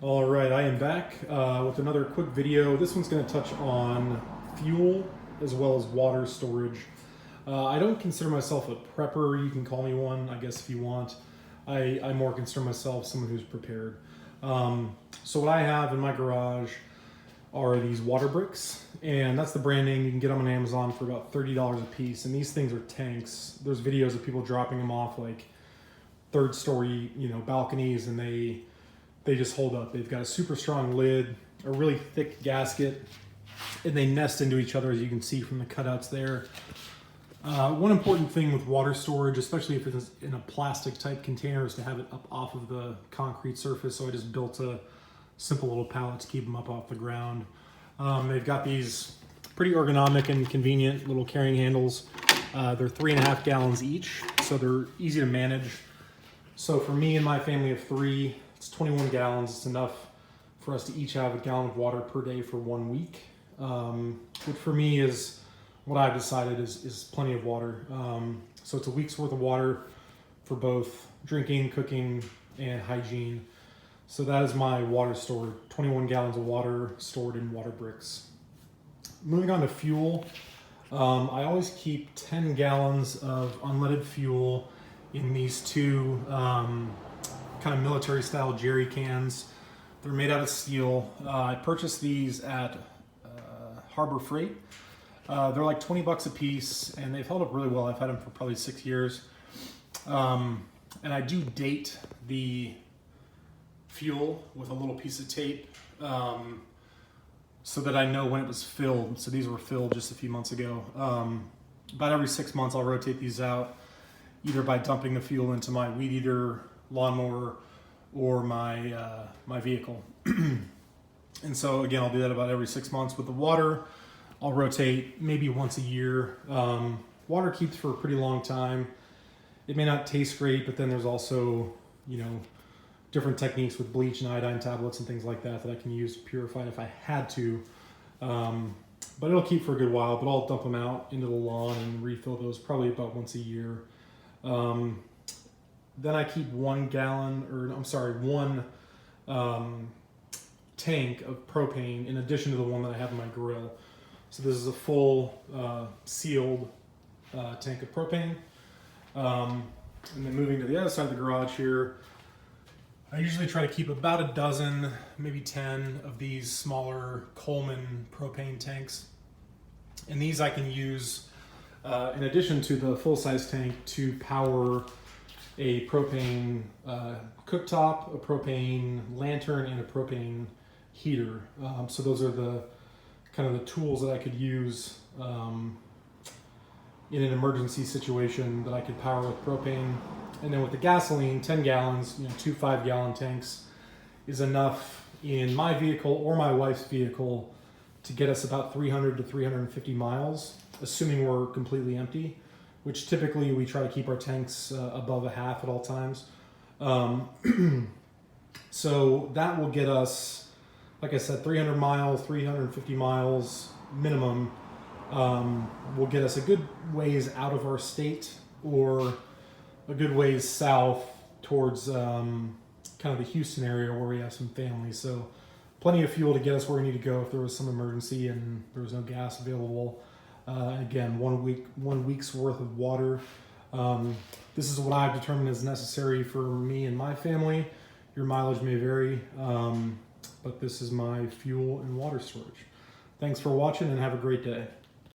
All right, I am back with another quick video. This one's going to touch on fuel as well as water storage. I don't consider myself a prepper. You can call me one, I guess, if you want. I more consider myself someone who's prepared. So what I have in my garage are these water bricks, and that's the brand name. You can get them on Amazon for about $30 a piece, and these things are tanks. There's videos of people dropping them off like third story, balconies, and they just hold up. They've got a super strong lid, a really thick gasket, and they nest into each other, as you can see from the cutouts there. One important thing with water storage, especially if it's in a plastic type container, is to have it up off of the concrete surface. So I just built a simple little pallet to keep them up off the ground. They've got these pretty ergonomic and convenient little carrying handles. They're 3.5 gallons each, so they're easy to manage. So for me and my family of 3, it's 21 gallons. It's enough for us to each have a gallon of water per day for 1 week, which for me is what I've decided is plenty of water. So it's a week's worth of water for both drinking, cooking, and hygiene. So that is my water stored, 21 gallons of water stored in water bricks. Moving on to fuel, I always keep 10 gallons of unleaded fuel in these two kind of military style jerry cans. They're made out of steel. I purchased these at Harbor Freight. They're like 20 bucks a piece, and they've held up really well. I've had them for probably 6 years. And I do date the fuel with a little piece of tape so that I know when it was filled. So these were filled just a few months ago. About every 6 months I'll rotate these out, either by dumping the fuel into my weed eater, lawnmower, or my my vehicle. And so again, I'll do that about every 6 months. With the water, I'll rotate maybe once a year. Water keeps for a pretty long time. It may not taste great, but then there's also, different techniques with bleach and iodine tablets and things like that I can use to purify it if I had to. But it'll keep for a good while, but I'll dump them out into the lawn and refill those probably about once a year. Then I keep 1 tank of propane in addition to the one that I have in my grill. So this is a full sealed tank of propane. And then moving to the other side of the garage here, I usually try to keep about a dozen, maybe 10 of these smaller Coleman propane tanks. And these I can use in addition to the full-size tank to power a propane cooktop, a propane lantern, and a propane heater. So those are the kind of the tools that I could use in an emergency situation that I could power with propane. And then with the gasoline, 10 gallons, 2 5-gallon tanks is enough in my vehicle or my wife's vehicle to get us about 300 to 350 miles, assuming we're completely empty, which typically we try to keep our tanks above a half at all times. So that will get us, like I said, 300 miles, 350 miles minimum. Will get us a good ways out of our state or a good ways south towards kind of the Houston area where we have some family. So plenty of fuel to get us where we need to go if there was some emergency and there was no gas available. Again, 1 week's worth of water. This is what I've determined is necessary for me and my family. Your mileage may vary, but this is my fuel and water storage. Thanks for watching and have a great day.